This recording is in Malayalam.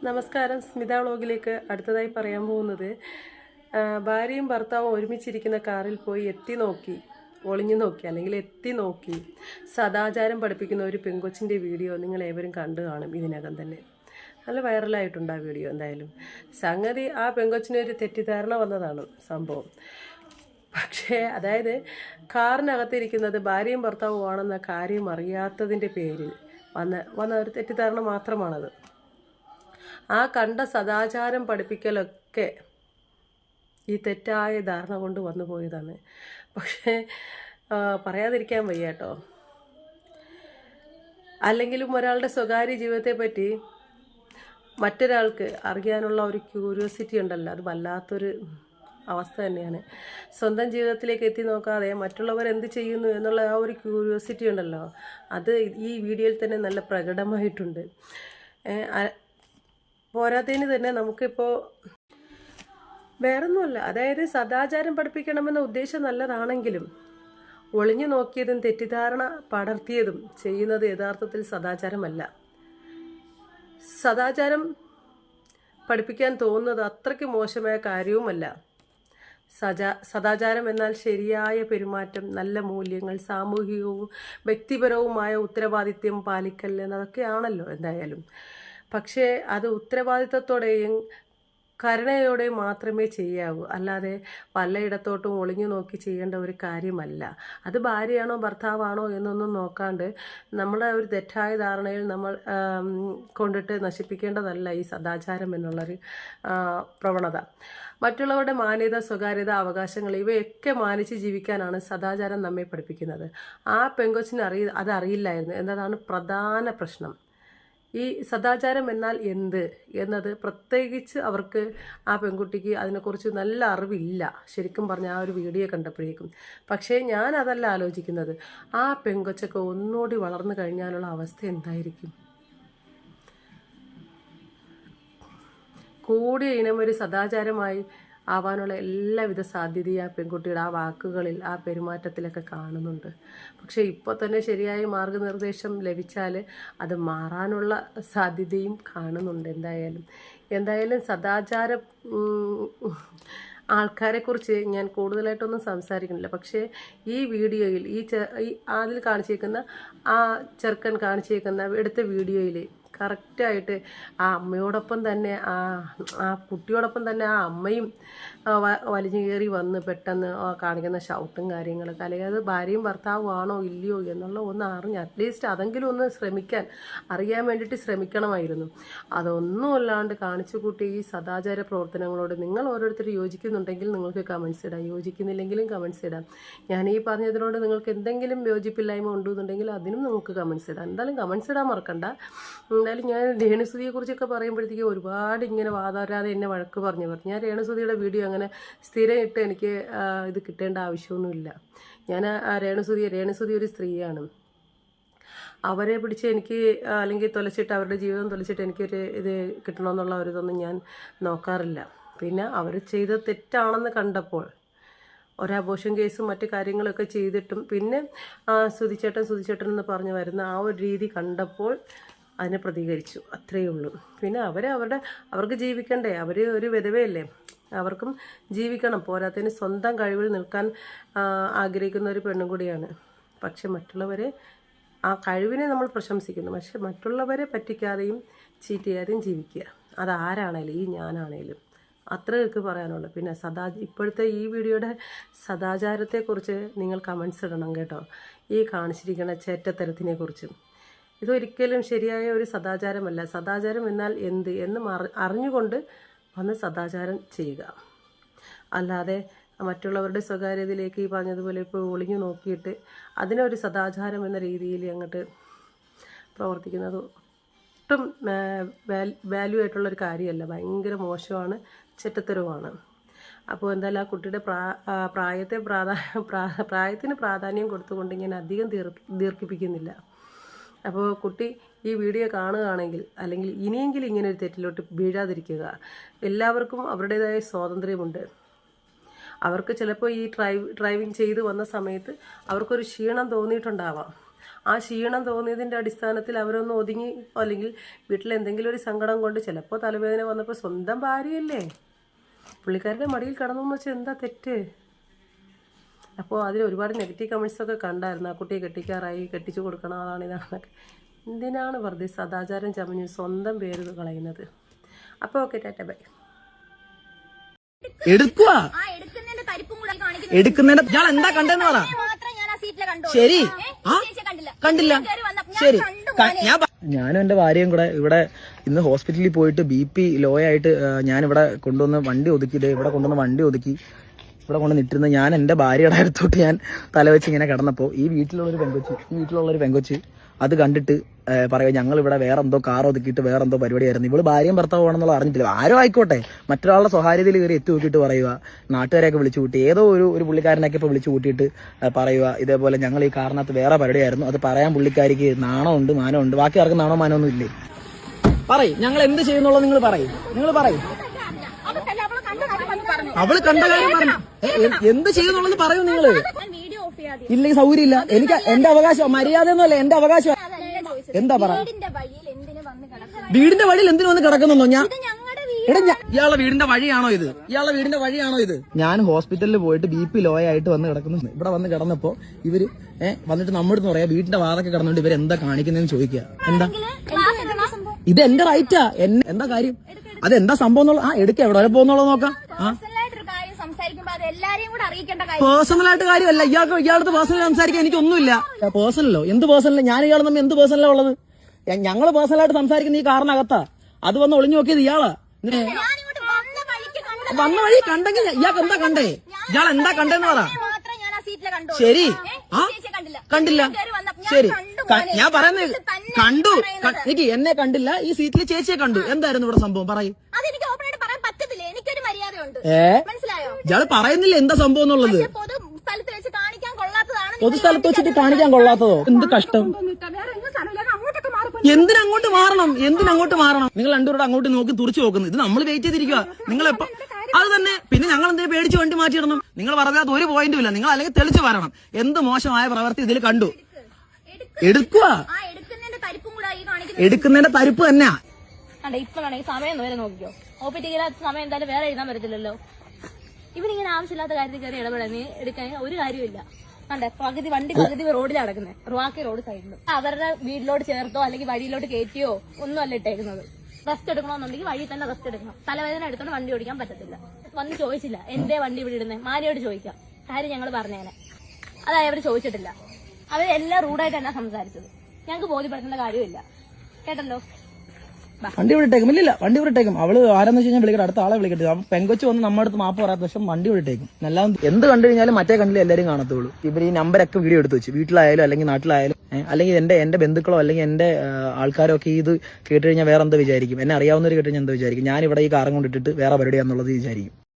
നമസ്കാരം. സ്മിത വ്ളോഗിലേക്ക് അടുത്തതായി പറയാൻ പോകുന്നത് ഭാര്യയും ഭർത്താവും ഒരുമിച്ചിരിക്കുന്ന കാറിൽ പോയി ഒളിഞ്ഞു നോക്കി അല്ലെങ്കിൽ എത്തി നോക്കി സദാചാരം പഠിപ്പിക്കുന്ന ഒരു പെങ്കൊച്ചിൻ്റെ വീഡിയോ നിങ്ങൾ ഏവരും കണ്ടു കാണും. ഇതിനകം തന്നെ നല്ല വൈറലായിട്ടുണ്ട് ആ വീഡിയോ. എന്തായാലും സംഗതി ആ പെങ്കൊച്ചിനൊരു തെറ്റിദ്ധാരണ വന്നതാണ് സംഭവം. പക്ഷേ അതായത് കാറിനകത്തിരിക്കുന്നത് ഭാര്യയും ഭർത്താവും ആണെന്ന കാര്യം അറിയാത്തതിൻ്റെ പേരിൽ വന്ന ഒരു തെറ്റിദ്ധാരണ മാത്രമാണത്. ആ കണ്ട സദാചാരം പഠിപ്പിക്കലൊക്കെ ഈ തെറ്റായ ധാരണ കൊണ്ട് വന്നു പോയതാണ്. പക്ഷേ പറയാതിരിക്കാൻ വയ്യ കേട്ടോ. അല്ലെങ്കിലും ഒരാളുടെ സ്വകാര്യ ജീവിതത്തെ പറ്റി മറ്റൊരാൾക്ക് അറിയാനുള്ള ഒരു ക്യൂരിയോസിറ്റി ഉണ്ടല്ലോ, അത് വല്ലാത്തൊരു അവസ്ഥ തന്നെയാണ്. സ്വന്തം ജീവിതത്തിലേക്ക് എത്തി നോക്കാതെ മറ്റുള്ളവർ എന്ത് ചെയ്യുന്നു എന്നുള്ള ആ ഒരു ക്യൂരിയോസിറ്റി ഉണ്ടല്ലോ, അത് ഈ വീഡിയോയിൽ തന്നെ നല്ല പ്രകടമായിട്ടുണ്ട്. പോരാത്തതിന് തന്നെ നമുക്കിപ്പോൾ വേറൊന്നുമല്ല, അതായത് സദാചാരം പഠിപ്പിക്കണമെന്ന ഉദ്ദേശം നല്ലതാണെങ്കിലും ഒളിഞ്ഞു നോക്കിയതും തെറ്റിദ്ധാരണ പടർത്തിയതും ചെയ്യുന്നത് യഥാർത്ഥത്തിൽ സദാചാരമല്ല. സദാചാരം പഠിപ്പിക്കാൻ തോന്നുന്നത് അത്രയ്ക്ക് മോശമായ കാര്യവുമല്ല. സദാചാരം എന്നാൽ ശരിയായ പെരുമാറ്റം, നല്ല മൂല്യങ്ങൾ, സാമൂഹികവും വ്യക്തിപരവുമായ ഉത്തരവാദിത്യം പാലിക്കൽ എന്നതൊക്കെയാണല്ലോ എന്തായാലും. പക്ഷേ അത് ഉത്തരവാദിത്തത്തോടെയും കരുണയോടെയും മാത്രമേ ചെയ്യാവൂ, അല്ലാതെ പലയിടത്തോട്ടും ഒളിഞ്ഞു നോക്കി ചെയ്യേണ്ട ഒരു കാര്യമല്ല. അത് ഭാര്യയാണോ ഭർത്താവാണോ എന്നൊന്നും നോക്കാണ്ട് നമ്മുടെ ഒരു തെറ്റായ ധാരണയിൽ നമ്മൾ കൊണ്ടിട്ട് നശിപ്പിക്കേണ്ടതല്ല ഈ സദാചാരം എന്നുള്ളൊരു പ്രവണത. മറ്റുള്ളവരുടെ മാന്യത, സ്വകാര്യത, അവകാശങ്ങൾ ഇവയൊക്കെ മാനിച്ച് ജീവിക്കാനാണ് സദാചാരം നമ്മെ പഠിപ്പിക്കുന്നത്. ആ പെങ്കൊച്ചിന് അതറിയില്ലായിരുന്നു എന്നതാണ് പ്രധാന പ്രശ്നം. ഈ സദാചാരം എന്നാൽ എന്ത് എന്നത് പ്രത്യേകിച്ച് അവർക്ക്, ആ പെൺകുട്ടിക്ക് അതിനെക്കുറിച്ച് നല്ല അറിവില്ല ശരിക്കും പറഞ്ഞാൽ ആ ഒരു വീഡിയോ കണ്ടപ്പോഴേക്കും. പക്ഷേ ഞാൻ അതല്ല ആലോചിക്കുന്നത്, ആ പെങ്കൊച്ചൊക്കെ ഒന്നുകൂടി വളർന്നു കഴിഞ്ഞാലുള്ള അവസ്ഥ എന്തായിരിക്കും? കൂടിയ ഇനം ഒരു സദാചാരമായി ആവാനുള്ള എല്ലാവിധ സാധ്യതയും ആ പെൺകുട്ടിയുടെ ആ വാക്കുകളിൽ, ആ പെരുമാറ്റത്തിലൊക്കെ കാണുന്നുണ്ട്. പക്ഷേ ഇപ്പോൾ തന്നെ ശരിയായ മാർഗനിർദ്ദേശം ലഭിച്ചാൽ അത് മാറാനുള്ള സാധ്യതയും കാണുന്നുണ്ട്. എന്തായാലും സദാചാര ആൾക്കാരെക്കുറിച്ച് ഞാൻ കൂടുതലായിട്ടൊന്നും സംസാരിക്കുന്നില്ല. പക്ഷേ ഈ വീഡിയോയിൽ അതിൽ കാണിച്ചേക്കുന്ന ആ ചെറുക്കൻ എടുത്ത വീഡിയോയിൽ കറക്റ്റായിട്ട് ആ അമ്മയോടൊപ്പം തന്നെ ആ കുട്ടിയോടൊപ്പം തന്നെ ആ അമ്മയും വലിഞ്ഞു കയറി വന്ന് പെട്ടെന്ന് കാണിക്കുന്ന ഷൗട്ടും കാര്യങ്ങളൊക്കെ, അല്ലെങ്കിൽ അത് ഭാര്യയും ഭർത്താവും ആണോ ഇല്ലയോ എന്നുള്ള ഒന്ന് അറിഞ്ഞ് അറ്റ്ലീസ്റ്റ് അതെങ്കിലും ഒന്ന് അറിയാൻ വേണ്ടിയിട്ട് ശ്രമിക്കണമായിരുന്നു. അതൊന്നും അല്ലാണ്ട് കാണിച്ചു കൂട്ടി ഈ സദാചാര പ്രവർത്തനങ്ങളോട് നിങ്ങൾ ഓരോരുത്തർ യോജിക്കുന്നുണ്ടെങ്കിൽ നിങ്ങൾക്ക് കമൻസ് ഇടാം, യോജിക്കുന്നില്ലെങ്കിലും കമൻസ് ഇടാം. ഞാൻ ഈ പറഞ്ഞതിനോട് നിങ്ങൾക്ക് എന്തെങ്കിലും യോജിപ്പില്ലായ്മ ഉണ്ടെന്നുണ്ടെങ്കിൽ അതിനും നമുക്ക് കമൻസ് ഇടാം. എന്തായാലും കമൻസ് ഇടാൻ മറക്കണ്ട. എന്തായാലും ഞാൻ രേണുസുതിയെക്കുറിച്ചൊക്കെ പറയുമ്പോഴത്തേക്ക് ഒരുപാട് ഇങ്ങനെ വാതാരാതെ എന്നെ വഴക്ക് പറഞ്ഞു. ഞാൻ രേണുസുതിയുടെ വീഡിയോ അങ്ങനെ സ്ഥിരം ഇട്ട് എനിക്ക് ഇത് കിട്ടേണ്ട ആവശ്യമൊന്നുമില്ല. ഞാൻ രേണുസുതി ഒരു സ്ത്രീയാണ്. അവരെ പിടിച്ച് എനിക്ക് അല്ലെങ്കിൽ അവരുടെ ജീവിതം തൊലച്ചിട്ട് എനിക്കൊരു ഇത് കിട്ടണമെന്നുള്ള ഒരു ഇതൊന്നും ഞാൻ നോക്കാറില്ല. പിന്നെ അവർ ചെയ്ത തെറ്റാണെന്ന് കണ്ടപ്പോൾ, ഒരു അബോർഷൻ കേസും മറ്റു കാര്യങ്ങളൊക്കെ ചെയ്തിട്ടും പിന്നെ സുധിച്ചേട്ടൻ എന്ന് പറഞ്ഞു വരുന്ന ആ ഒരു രീതി കണ്ടപ്പോൾ അതിനെ പ്രതികരിച്ചു, അത്രയേ ഉള്ളൂ. പിന്നെ അവർക്ക് ജീവിക്കണ്ടേ, അവർ ഒരു വിധവയല്ലേ, അവർക്കും ജീവിക്കണം. പോരാത്തതിന് സ്വന്തം കഴിവിൽ നിൽക്കാൻ ആഗ്രഹിക്കുന്ന ഒരു പെണ്ണും കൂടിയാണ്. പക്ഷെ ആ കഴിവിനെ നമ്മൾ പ്രശംസിക്കുന്നു, പക്ഷെ മറ്റുള്ളവരെ പറ്റിക്കാതെയും ചീറ്റ് ചെയ്യാതെയും ജീവിക്കുക. അതാരാണേലും, ഈ ഞാനാണേലും അത്രയൊക്കെ പറയാനുള്ളൂ. പിന്നെ ഇപ്പോഴത്തെ ഈ വീഡിയോയുടെ സദാചാരത്തെക്കുറിച്ച് നിങ്ങൾ കമൻസ് ഇടണം കേട്ടോ, ഈ കാണിച്ചിരിക്കുന്ന ചേറ്റത്തരത്തിനെ കുറിച്ച്. ഇതൊരിക്കലും ശരിയായ ഒരു സദാചാരമല്ല. സദാചാരം എന്നാൽ എന്ന് അറിഞ്ഞുകൊണ്ട് വന്ന് സദാചാരം ചെയ്യുക, അല്ലാതെ മറ്റുള്ളവരുടെ സ്വകാര്യതയിലേക്ക് ഈ പറഞ്ഞതുപോലെ ഇപ്പോൾ ഒളിഞ്ഞു നോക്കിയിട്ട് അതിനൊരു സദാചാരം എന്ന രീതിയിൽ അങ്ങോട്ട് പ്രവർത്തിക്കുന്നത് ഒട്ടും വാല്യൂ ആയിട്ടുള്ളൊരു കാര്യമല്ല. ഭയങ്കര മോശമാണ്, ചെറ്റത്തരവുമാണ്. അപ്പോൾ എന്തായാലും ആ കുട്ടിയുടെ പ്രായത്തിന് പ്രാധാന്യം കൊടുത്തുകൊണ്ട് ഞാൻ അധികം ദീർഘിപ്പിക്കുന്നില്ല. അപ്പോൾ കുട്ടി ഈ വീഡിയോ കാണുകയാണെങ്കിൽ, അല്ലെങ്കിൽ ഇനിയെങ്കിലും ഇങ്ങനെ ഒരു തെറ്റിലോട്ട് വീഴാതിരിക്കുക. എല്ലാവർക്കും അവരുടേതായ സ്വാതന്ത്ര്യമുണ്ട്. അവർക്ക് ചിലപ്പോൾ ഈ ഡ്രൈവിംഗ് ചെയ്ത് വന്ന സമയത്ത് അവർക്കൊരു ക്ഷീണം തോന്നിയിട്ടുണ്ടാവാം. ആ ക്ഷീണം തോന്നിയതിൻ്റെ അടിസ്ഥാനത്തിൽ അവരൊന്ന് ഒതുങ്ങി, അല്ലെങ്കിൽ വീട്ടിൽ എന്തെങ്കിലും ഒരു സങ്കടം കൊണ്ട് ചിലപ്പോൾ തലവേദന വന്നപ്പോൾ സ്വന്തം ഭാര്യയല്ലേ പുള്ളിക്കാരുടെ മടിയിൽ കിടന്നു എന്ന് വെച്ചാൽ എന്താ തെറ്റ്? അപ്പോൾ അതിൽ ഒരുപാട് നെഗറ്റീവ് കമൻറ്റ്സൊക്കെ കണ്ടായിരുന്നു. ആ കുട്ടിയെ കെട്ടിക്കാറായി, കെട്ടിച്ചു കൊടുക്കണം, അതാണ് ഇതാണെന്നൊക്കെ. എന്തിനാണ് വെറുതെ സദാചാരം ചമഞ്ഞ് സ്വന്തം പേര് കളയുന്നത്? അപ്പോൾ ഓക്കെ, ടാറ്റ ബൈ. എടുക്കുന്നതിന്റെ ഞാൻ എന്താ കണ്ടെന്ന് പറ. ശരി, കണ്ടില്ല, ശരി. ഞാനും എന്റെ ഭാര്യയും കൂടെ ഇവിടെ ഇന്ന് ഹോസ്പിറ്റലിൽ പോയിട്ട് BP ലോ ആയിട്ട് ഞാൻ ഇവിടെ കൊണ്ടുവന്ന് വണ്ടി ഒതുക്കി, ഇവിടെ കൊണ്ടുവന്ന് വണ്ടി ഒതുക്കി ഇവിടെ കൊണ്ട് നിട്ടിരുന്ന ഞാൻ എന്റെ ഭാര്യയുടെ അടുത്തോട്ട് ഞാൻ തലവെച്ച് ഇങ്ങനെ കിടന്നപ്പോ ഈ വീട്ടിലുള്ളൊരു പെങ്കൊച്ച് അത് കണ്ടിട്ട് പറയുക ഞങ്ങൾ ഇവിടെ വേറെ എന്തോ കാർ ഒതുക്കിയിട്ട് വേറെ എന്തോ പരിപാടിയായിരുന്നു. ഇവള് ഭാര്യയും ഭർത്താവാണെന്നുള്ള അറിഞ്ഞിട്ടില്ല. ആരോ ആയിക്കോട്ടെ, മറ്റൊരാളുടെ സ്വകാര്യതയിൽ കയറി എത്തി നോക്കിയിട്ട് പറയുക, നാട്ടുകാരെയൊക്കെ വിളിച്ചു കൂട്ടി, ഏതോ ഒരു പുള്ളിക്കാരനൊക്കെ ഇപ്പൊ വിളിച്ചു കൂട്ടിയിട്ട് പറയുക ഇതേപോലെ ഞങ്ങൾ ഈ കാറിനകത്ത് വേറെ പരിപാടിയായിരുന്നു. അത് പറയാൻ പുള്ളിക്കാരിക്ക് നാണമുണ്ട്, മാനമുണ്ട്. ബാക്കി ആർക്കും നാണോ മാനമൊന്നും ഇല്ലേ? പറയും ഞങ്ങൾ എന്ത് ചെയ്യുന്നുള്ളത്. നിങ്ങൾ പറയും അവള് കണ്ട കാര്യം പറഞ്ഞു. എന്ത് ചെയ്യുന്നുള്ളത് പറയൂ നിങ്ങള്. ഇല്ലെങ്കിൽ സൗകര്യം ഇല്ല. എനിക്ക് എന്റെ അവകാശം, മര്യാദ ഒന്നുമല്ല, എന്റെ അവകാശം. എന്താ പറ? വീടിന്റെ വഴിയിൽ എന്തിനു വന്ന് കിടക്കുന്നോ? ഇയാളുടെ വീടിന്റെ വഴിയാണോ ഇത്? ഞാൻ ഹോസ്പിറ്റലിൽ പോയിട്ട് BP ലോ ആയിട്ട് വന്ന് കിടക്കുന്നു. ഇവിടെ വന്ന് കിടന്നപ്പോ ഇവര് വന്നിട്ട് നമ്മുടെ പറയാ വീടിന്റെ വാതൊക്കെ കിടന്നുകൊണ്ട് ഇവര് എന്താ കാണിക്കുന്നതെന്ന് ചോദിക്കുക. എന്താ ഇത്? എന്റെ റൈറ്റാ. എന്താ കാര്യം? അതെന്താ സംഭവം എന്നുള്ള എടുക്ക എവിടെ വരെ പോകുന്നുള്ളത് നോക്കാം. പേഴ്സണലായിട്ട് കാര്യമല്ല. ഇയാളടുത്ത് പേഴ്സണൽ സംസാരിക്കാൻ എനിക്കൊന്നുമില്ല. പേഴ്സണലോ? എന്ത് പേഴ്സണലോ? ഞാൻ ഇയാൾ തമ്മിൽ എന്ത് പേഴ്സണലാ ഉള്ളത്? ഞങ്ങള് പേഴ്സണലായിട്ട് സംസാരിക്കുന്ന ഈ കാറിനകത്താ. അത് വന്ന് ഒളിഞ്ഞു നോക്കിയത് ഇയാളാ. വന്ന വഴി കണ്ടെങ്കിൽ ഇയാൾക്ക് എന്താ കണ്ടേ? ഇയാൾ എന്താ കണ്ടെന്ന് പറ. ശരി, കണ്ടില്ല, ശരി. ഞാൻ പറയുന്നത് കണ്ടു. എനിക്ക് എന്നെ കണ്ടില്ല, ഈ സീറ്റിൽ ചേച്ചിയെ കണ്ടു. എന്തായിരുന്നു ഇവിടെ സംഭവം? പറയും. ഇയാള് പറയുന്നില്ല എന്താ സംഭവം എന്നുള്ളത്. പൊതുസ്ഥലത്ത് വെച്ചിട്ട് കാണിക്കാൻ കൊള്ളാത്തതോ? എന്ത് കഷ്ടം. എന്തിനങ്ങോട്ട് മാറണം? നിങ്ങൾ രണ്ടുപേരുടെ അങ്ങോട്ട് നോക്കി തുറച്ചു നോക്കുന്നത്. ഇത് നമ്മൾ വെയിറ്റ് ചെയ്തിരിക്കുക. നിങ്ങളെപ്പോ അത് തന്നെ. പിന്നെ ഞങ്ങൾ എന്തിനു പേടിച്ച് വണ്ടി മാറ്റിയിടണം? നിങ്ങൾ പറഞ്ഞാൽ ഒരു പോയിന്റും ഇല്ല. നിങ്ങൾ അല്ലെങ്കിൽ തെളിച്ചു വരണം. എന്ത് മോശമായ പ്രവൃത്തി ഇതിൽ കണ്ടു. എടുക്കുന്നതിന്റെ തരിപ്പ് തന്നെ. ഇപ്പൊ സമയം വരെ നോക്കിക്കോ. OPT സമയം എന്തായാലും വേറെ എഴുതാൻ പറ്റത്തില്ലല്ലോ. ഇവരിങ്ങനെ ആവശ്യമില്ലാത്ത കാര്യത്തിൽ കയറി ഇടപെടാൻ എടുക്കാൻ ഒരു കാര്യമില്ല. കണ്ടേ, പകുതി റോഡിലാണ് കിടക്കുന്നത്. റുവാക്കി റോഡ് സൈഡിൽ. അവരുടെ വീട്ടിലോട്ട് ചേർത്തോ അല്ലെങ്കിൽ വഴിയിലോട്ട് കയറ്റിയോ ഒന്നും അല്ല ഇട്ടേക്കുന്നത്. റെസ്റ്റ് എടുക്കണമെന്നുണ്ടെങ്കിൽ വഴി തന്നെ റെസ്റ്റ് എടുക്കണം. തലവേദന എടുത്തോണ്ട് വണ്ടി ഓടിക്കാൻ പറ്റത്തില്ല. വന്ന് ചോദിച്ചില്ല എന്തേ വണ്ടി ഇവിടെ ഇടുന്നത്. മാരിയോട് ചോദിക്കാം, കാര്യം ഞങ്ങൾ പറഞ്ഞേനെ. അതായത് അവർ ചോദിച്ചിട്ടില്ല. അവരെല്ലാം റൂഡായിട്ട് തന്നെ സംസാരിച്ചത്. ഞങ്ങൾക്ക് ബോധ്യപ്പെടുത്തേണ്ട കാര്യമില്ല. കേട്ടല്ലോ. വണ്ടി വിട്ടേക്കും. ഇല്ല, വണ്ടി വിട്ടേക്കും. അവള് ആരെന്ന് വെച്ച് കഴിഞ്ഞാൽ വിളിക്കട്ടെ, അടുത്ത ആളെ വിളിക്കട്ടെ. പെങ്കൊച്ച് വന്ന് നമ്മുടെ അടുത്ത് മാപ്പ് പറയാത്ത പക്ഷം വണ്ടി വിട്ടേക്കും. എല്ലാം എന്ത് കണ്ടു കഴിഞ്ഞാലും മറ്റേ കണ്ടില്ല എല്ലാരും കാണത്തുള്ളൂ. ഇവർ ഈ നമ്പരൊക്കെ വീഡിയോ എടുത്ത് വെച്ച് വീട്ടിലായാലും അല്ലെങ്കിൽ നാട്ടിലായാലും അല്ലെങ്കിൽ എന്റെ ബന്ധുക്കളോ അല്ലെങ്കിൽ എന്റെ ആൾക്കാരോ ഒക്കെ ഇത് കേട്ട് കഴിഞ്ഞാൽ വേറെ എന്താ വിചാരിക്കും? എന്നെ അറിയാവുന്നവർ കേട്ട് കഴിഞ്ഞാൽ എന്താ വിചാരിക്കും? ഞാൻ ഇവിടെ ഈ കാറും കൊണ്ടിട്ടിട്ട് വേറെ പരിപാടിയാന്നുള്ളത് വിചാരിക്കും.